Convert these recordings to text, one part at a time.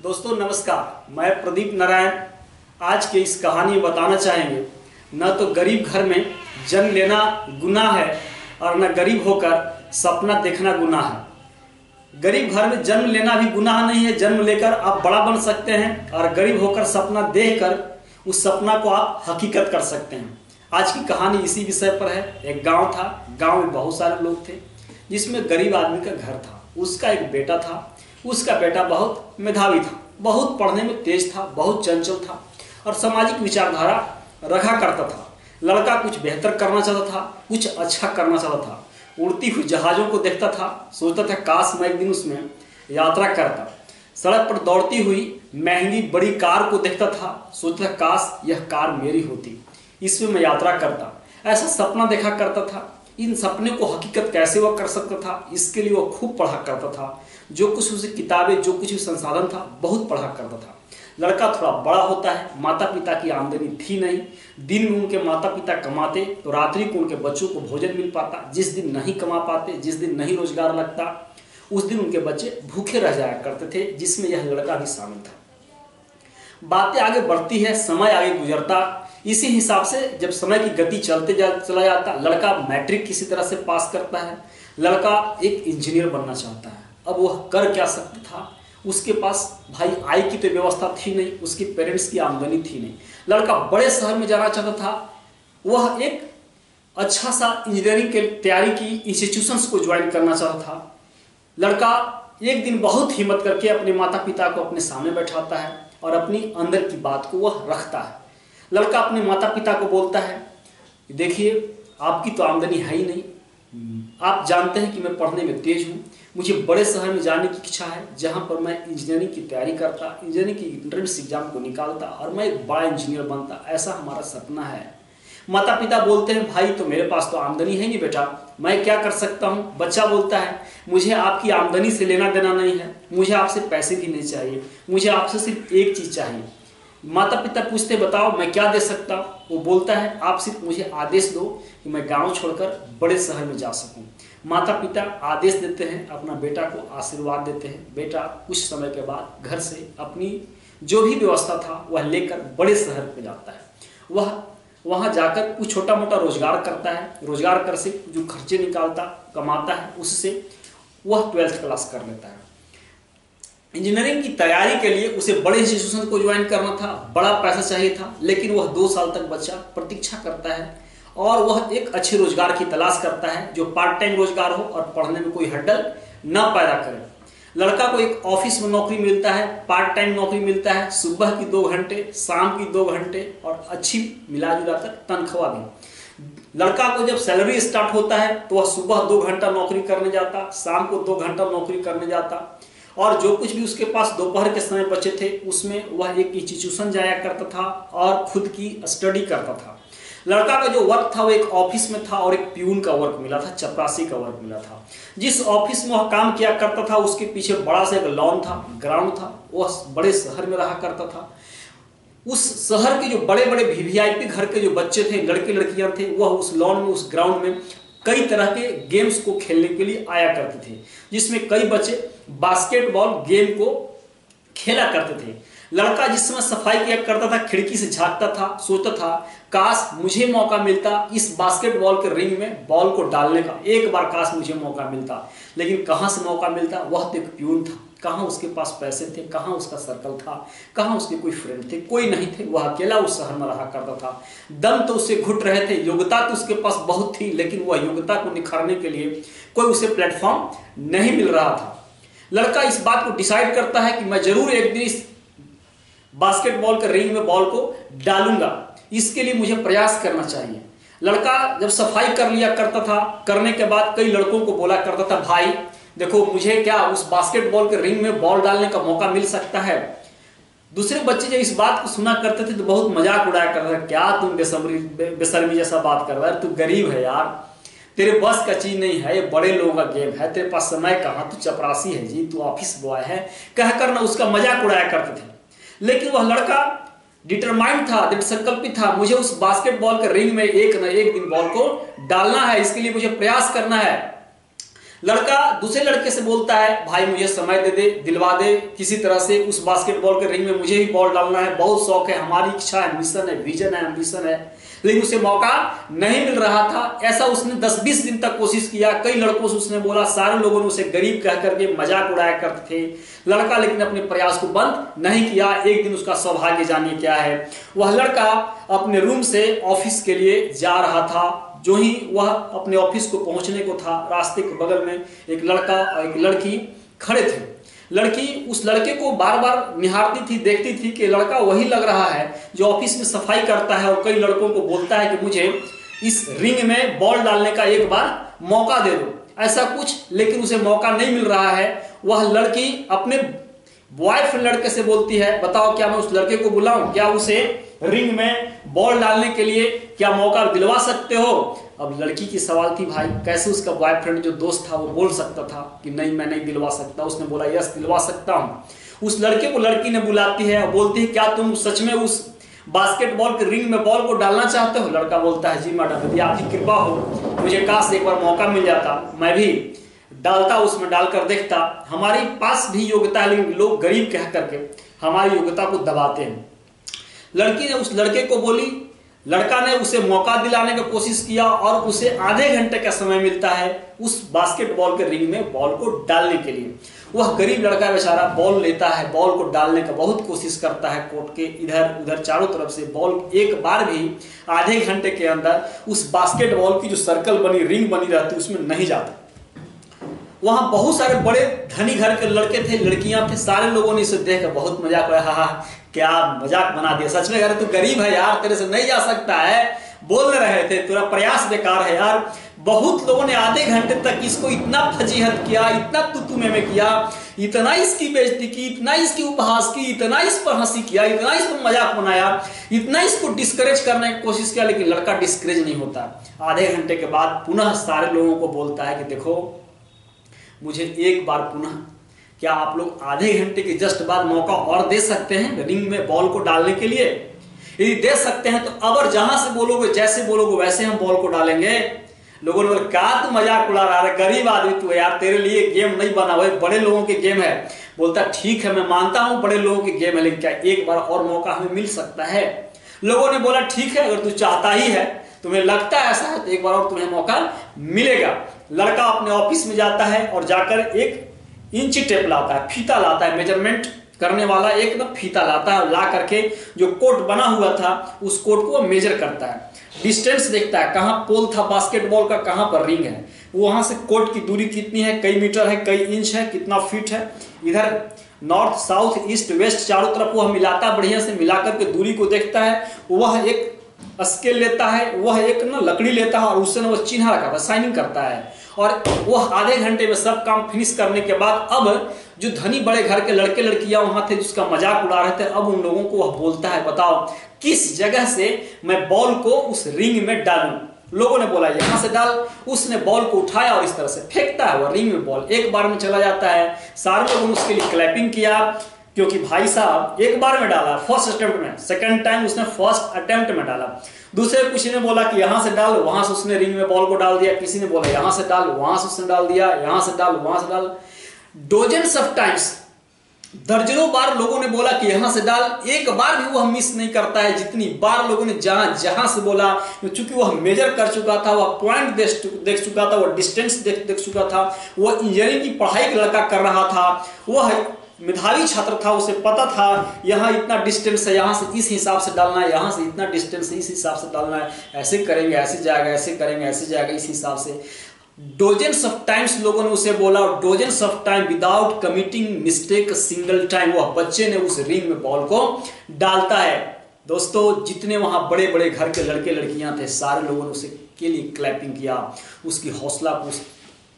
दोस्तों नमस्कार, मैं प्रदीप नारायण आज के इस कहानी में बताना चाहेंगे न तो गरीब घर में जन्म लेना गुनाह है और न गरीब होकर सपना देखना गुनाह है। गरीब घर में जन्म लेना भी गुनाह नहीं है, जन्म लेकर आप बड़ा बन सकते हैं और गरीब होकर सपना देखकर उस सपना को आप हकीकत कर सकते हैं। आज की कहानी इसी विषय पर है। एक गांव था, गांव में बहुत सारे लोग थे जिसमें गरीब आदमी का घर था। उसका एक बेटा था, उसका बेटा बहुत मेधावी था, बहुत पढ़ने में तेज था, बहुत चंचल था और सामाजिक विचारधारा रखा करता था। लड़का कुछ बेहतर करना चाहता था, कुछ अच्छा करना चाहता था। उड़ती हुई जहाज़ों को देखता था, सोचता था काश मैं एक दिन उसमें यात्रा करता। सड़क पर दौड़ती हुई महंगी बड़ी कार को देखता था, सोचता था काश यह कार मेरी होती, इसमें मैं यात्रा करता। ऐसा सपना देखा करता था। इन सपने को हकीकत कैसे वह कर सकता था, इसके लिए वह खूब पढ़ा करता था। जो कुछ उसे किताबें, जो कुछ संसाधन था, बहुत पढ़ा करता था। लड़का थोड़ा बड़ा होता है, माता पिता की आमदनी थी नहीं। दिन में उनके माता पिता कमाते तो रात्रि को उनके बच्चों को भोजन मिल पाता। जिस दिन नहीं कमा पाते, जिस दिन नहीं रोजगार लगता, उस दिन उनके बच्चे भूखे रह जाया करते थे, जिसमें यह लड़का भी शामिल था। बातें आगे बढ़ती है, समय आगे गुजरता। इसी हिसाब से जब समय की गति चला जाता, लड़का मैट्रिक किसी तरह से पास करता है। लड़का एक इंजीनियर बनना चाहता है। अब वह कर क्या सकता था, उसके पास भाई आय की तो व्यवस्था थी नहीं, उसके पेरेंट्स की आमदनी थी नहीं। लड़का बड़े शहर में जाना चाहता था। वह एक अच्छा सा इंजीनियरिंग की तैयारी की इंस्टीट्यूशंस को ज्वाइन करना चाहता था। लड़का एक दिन बहुत हिम्मत करके अपने माता पिता को अपने सामने बैठाता है और अपनी अंदर की बात को वह रखता है। लड़का अपने माता पिता को बोलता है, देखिए आपकी तो आमदनी है ही नहीं, आप जानते हैं कि मैं पढ़ने में तेज हूँ, मुझे बड़े शहर में जाने की इच्छा है जहाँ पर मैं इंजीनियरिंग की तैयारी करता, इंजीनियरिंग की एंट्रेंस एग्जाम को निकालता और मैं एक बड़ा इंजीनियर बनता, ऐसा हमारा सपना है। माता पिता बोलते हैं, भाई तो मेरे पास तो आमदनी है नहीं बेटा, मैं क्या कर सकता हूँ। बच्चा बोलता है, मुझे आपकी आमदनी से लेना देना नहीं है, मुझे आपसे पैसे भी नहीं चाहिए, मुझे आपसे सिर्फ एक चीज़ चाहिए। माता पिता पूछते, बताओ मैं क्या दे सकता हूँ। वो बोलता है, आप सिर्फ मुझे आदेश दो कि मैं गांव छोड़कर बड़े शहर में जा सकूं। माता पिता आदेश देते हैं, अपना बेटा को आशीर्वाद देते हैं। बेटा कुछ समय के बाद घर से अपनी जो भी व्यवस्था था वह लेकर बड़े शहर में जाता है। वह वहाँ जाकर कुछ छोटा मोटा रोजगार करता है। रोजगार कर से जो खर्चे निकालता कमाता है, उससे वह 12th क्लास कर लेता है। इंजीनियरिंग की तैयारी के लिए उसे बड़े इंस्टीट्यूशन को ज्वाइन करना था, बड़ा पैसा चाहिए था, लेकिन वह 2 साल तक बच्चा प्रतीक्षा करता है और वह एक अच्छे रोजगार की तलाश करता है जो पार्ट टाइम रोजगार हो और पढ़ने में कोई हड्डल न पैदा करे। लड़का को एक ऑफिस में नौकरी मिलता है, पार्ट टाइम नौकरी मिलता है, सुबह की 2 घंटे, शाम की 2 घंटे और अच्छी मिला जुलाकर तनख्वाह भी। लड़का को जब सैलरी स्टार्ट होता है तो वह सुबह 2 घंटा नौकरी करने जाता, शाम को 2 घंटा नौकरी करने जाता और जो कुछ भी उसके पास दोपहर के समय बचे थे उसमें वह एक इंस्टीट्यूशन जाया करता था और खुद की स्टडी करता था। लड़का का जो वर्क था वो एक ऑफिस में था और एक प्यून का वर्क मिला था, चपरासी का वर्क मिला था। जिस ऑफिस में वह काम किया करता था उसके पीछे बड़ा सा एक लॉन था, ग्राउंड था। वह बड़े शहर में रहा करता था। उस शहर के जो बड़े बड़े वीवीआईपी घर के जो बच्चे थे, लड़के लड़कियां थे, वह उस लॉन में, उस ग्राउंड में कई तरह के गेम्स को खेलने के लिए आया करते थे, जिसमें कई बच्चे बास्केटबॉल गेम को खेला करते थे। लड़का जिस समय सफाई किया करता था, खिड़की से झांकता था, सोचता था काश मुझे मौका मिलता इस बास्केटबॉल के रिंग में बॉल को डालने का, एक बार काश मुझे मौका मिलता। लेकिन कहाँ से मौका मिलता, वह तो एक प्यून था, कहाँ उसके पास पैसे थे, कहाँ उसका सर्कल था, कहाँ उसके कोई फ्रेंड थे, कोई नहीं थे। वह अकेला उस शहर में रहा करता था। दम तो उससे घुट रहे थे, योग्यता तो उसके पास बहुत थी, लेकिन वह योग्यता को निखारने के लिए कोई उसे प्लेटफॉर्म नहीं मिल रहा था। लड़का इस बात को डिसाइड करता है कि मैं जरूर एक दिन इस बास्केटबॉल के रिंग में बॉल को डालूंगा, इसके लिए मुझे प्रयास करना चाहिए। लड़का जब सफाई कर लिया करता था, करने के बाद कई लड़कों को बोला करता था, भाई देखो मुझे क्या उस बास्केटबॉल के रिंग में बॉल डालने का मौका मिल सकता है। दूसरे बच्चे जब इस बात को सुना करते थे तो बहुत मजाक उड़ाया करते थे, क्या तुम बेशर्मी जैसा बात कर रहा है, तू गरीब है यार, तेरे बस का चीज नहीं है, ये बड़े लोगों का गेम है, तेरे पास समय कहाँ, तू चपरासी है जी, तू ऑफिस बॉय है, कहकर ना उसका मजाक उड़ाया करते थे। लेकिन वह लड़का डिटरमाइंड था, दृढ़ संकल्पित था, मुझे उस बास्केटबॉल के रिंग में एक न एक दिन बॉल को डालना है, इसके लिए मुझे प्रयास करना है। लड़का दूसरे लड़के से बोलता है, भाई मुझे समय दे दे, दिलवा दे किसी तरह से उस बास्केटबॉल के रिंग में, मुझे भी बॉल डालना है, बहुत शौक है, हमारी इच्छा है, मिशन है, विजन है, एम्बिशन है। लेकिन उसे मौका नहीं मिल रहा था। ऐसा उसने 10-20 दिन तक कोशिश किया, कई लड़कों से उसने बोला, सारे लोगों ने उसे गरीब कह करके मजाक उड़ाया करते थे। लड़का लेकिन अपने प्रयास को बंद नहीं किया। एक दिन उसका सौभाग्य जानिए क्या है। वह लड़का अपने रूम से ऑफिस के लिए जा रहा था। जो ही वह अपने ऑफिस को पहुंचने को था, रास्ते के बगल में एक लड़का और एक लड़की खड़े थे। लड़की उस लड़के को बार बार निहारती थी, देखती थी कि लड़का वही लग रहा है जो ऑफिस में सफाई करता है और कई लड़कों को बोलता है कि मुझे इस रिंग में बॉल डालने का एक बार मौका दे दो, ऐसा कुछ। लेकिन उसे मौका नहीं मिल रहा है। वह लड़की अपने बॉयफ्रेंड लड़के से बोलती है, बताओ क्या मैं उस लड़के को बुलाऊं, क्या उसे रिंग में बॉल डालने के लिए क्या मौका दिलवा सकते हो। अब लड़की की सवाल थी, भाई कैसे उसका बॉयफ्रेंड जो दोस्त था वो बोल सकता था कि नहीं मैं नहीं दिलवा सकता। उसने बोला यस दिलवा सकता हूं। उस लड़के को लड़की ने बुलाती है और बोलती है, क्या तुम सच में उस बास्केटबॉल के रिंग में बॉल को डालना चाहते हो। लड़का बोलता है, जी मैडम, यदि आपकी कृपा हो, मुझे काश एक बार मौका मिल जाता, मैं भी डालता, उसमें डालकर देखता। हमारे पास भी योग्यता है, लेकिन लोग गरीब कह करके हमारी योग्यता को दबाते हैं। लड़की ने उस लड़के को बोली, लड़का ने उसे मौका दिलाने की कोशिश किया और उसे आधे घंटे का समय मिलता है उस बास्केटबॉल के रिंग में बॉल को डालने के लिए। वह गरीब लड़का बेचारा बॉल लेता है, बॉल को डालने का बहुत कोशिश करता है, कोर्ट के इधर उधर चारों तरफ से बॉल एक बार भी आधे घंटे के अंदर उस बास्केटबॉल की जो सर्कल बनी, रिंग बनी रहती, उसमें नहीं जाता। वहां बहुत सारे बड़े धनी घर के लड़के थे, लड़कियां थे, सारे लोगों ने इसे देखकर बहुत मजाक उड़ाया, हाँ क्या मजाक बना दिया, सच में अगर तू गरीब है यार, तेरे से नहीं जा सकता है, बोल रहे थे, तेरा प्रयास बेकार है यार। बहुत लोगों ने आधे घंटे तक इसको इतना फजीहत किया, इतना तुतुमे में किया, इतना इसकी बेइज्जती की, इतना इसकी उपहास की, इतना इस पर हंसी किया, इतना इस पर मजाक बनाया, इतना इसको डिस्करेज करने की कोशिश किया, लेकिन लड़का डिस्करेज नहीं होता। आधे घंटे के बाद पुनः सारे लोगों को बोलता है कि देखो मुझे एक बार पुनः, क्या आप लोग आधे घंटे के जस्ट बाद मौका और दे सकते हैं रिंग में बॉल को डालने के लिए। यदि दे सकते हैं तो अगर जहां से बोलोगे, जैसे बोलोगे वैसे हम बॉल को डालेंगे। लोगों ने बोला, क्या तू मजाक उड़ा रहा है, गरीब आदमी तू है यार, तेरे लिए गेम नहीं बना हुआ, बड़े लोगों के गेम है। बोलता ठीक है मैं मानता हूं बड़े लोगों के गेम है, लेकिन क्या एक बार और मौका हमें मिल सकता है। लोगों ने बोला ठीक है, अगर तू चाहता ही है, तुम्हें लगता है ऐसा है, तो एक बार और तुम्हें मौका मिलेगा। लड़का अपने ऑफिस में जाता है और जाकर एक इंची टेप लाता है, फीता लाता है, मेजरमेंट करने वाला एक ना फीता लाता है, ला करके जो कोर्ट बना हुआ था उस कोर्ट को मेजर करता है, डिस्टेंस देखता है, कहां पोल था बास्केटबॉल का, कहां पर रिंग है, वहां से कोर्ट की दूरी कितनी है, कई मीटर है, कई इंच है, कितना फीट है, इधर नॉर्थ साउथ ईस्ट वेस्ट चारों तरफ वह मिलाता, बढ़िया से मिलाकर के दूरी को देखता है। वह एक स्केल लेता है, वह एक ना लकड़ी लेता है और उससे ना वह चिन्ह रखा था, साइनिंग करता है। और वह आधे घंटे में सब काम फिनिश करने के बाद अब जो धनी बड़े घर के लड़के लड़कियां वहां थे जिसका मजाक उड़ा रहे थे, अब उन लोगों को वह बोलता है, बताओ किस जगह से मैं बॉल को उस रिंग में डालूं। लोगों ने बोला यहां से डाल। उसने बॉल को उठाया और इस तरह से फेंकता है, वह रिंग में बॉल एक बार में चला जाता है। सारे लोगों ने उसके लिए क्लैपिंग किया, क्योंकि भाई साहब एक बार में डाला, फर्स्ट अटेम्प्ट में, सेकंड टाइम उसने फर्स्ट अटेम्प्ट में डाला। दूसरे किसी ने बोला कि यहां से डाल, वहां से उसने रिंग में बॉल को डाल दिया। किसी ने बोला यहां से डाल, वहां से उसने डाल दिया, यहां से डाल, वहां से डाल। डोजेंस ऑफ टाइम्स, दर्जनों बार लोगों ने बोला कि यहां से डाल, एक बार भी वह मिस नहीं करता है। जितनी बार लोगों ने जहां जहां से बोला, चूंकि वह मेजर कर चुका था, वह पॉइंट देख चुका था, वह डिस्टेंस देख चुका था, वह इंजीनियरिंग की पढ़ाई लड़का कर रहा था, वह मेधावी छात्र था, उसे पता था यहाँ इतना डिस्टेंस है, यहाँ से इस हिसाब से डालना है, यहाँ से इतना डिस्टेंस है, इस हिसाब से डालना है, ऐसे करेंगे ऐसे जाएगा, ऐसे करेंगे ऐसे जाएगा, इस हिसाब से। डोजेंस ऑफ टाइम्स लोगों ने उसे बोला, dozens of time without committing mistake single time, वह बच्चे ने उस रिंग में बॉल को डालता है। दोस्तों जितने वहां बड़े बड़े घर के लड़के लड़कियां थे, सारे लोगों ने उसे के लिए क्लैपिंग किया, उसकी हौसला को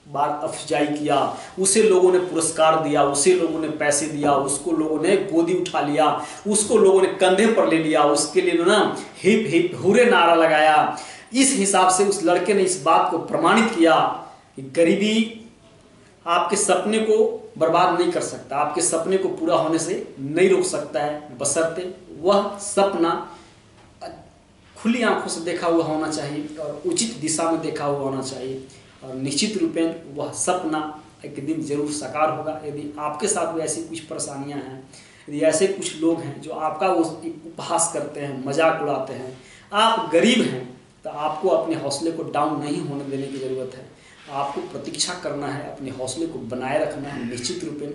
बार अफजाई किया, उसे लोगों ने पुरस्कार दिया, उसे लोगों ने पैसे दिया, उसको लोगों ने गोदी उठा लिया, उसको लोगों ने कंधे पर ले लिया, उसके लिए ना हिप हिप हुरे नारा लगाया। इस हिसाब से उस लड़के ने इस बात को प्रमाणित किया कि गरीबी आपके सपने को बर्बाद नहीं कर सकता, आपके सपने को पूरा होने से नहीं रोक सकता है, बशर्ते वह सपना खुली आंखों से देखा हुआ होना चाहिए और उचित दिशा में देखा हुआ होना चाहिए। और निश्चित रूपेण वह सपना एक दिन जरूर साकार होगा। यदि आपके साथ भी ऐसी कुछ परेशानियां हैं, यदि ऐसे कुछ लोग हैं जो आपका वो उपहास करते हैं, मजाक उड़ाते हैं, आप गरीब हैं, तो आपको अपने हौसले को डाउन नहीं होने देने की ज़रूरत है। आपको प्रतीक्षा करना है, अपने हौसले को बनाए रखना है। निश्चित रूपेण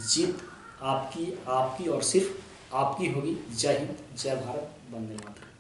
जीत आपकी और सिर्फ आपकी होगी। जय हिंद, जय भारत, वंदे मातरम।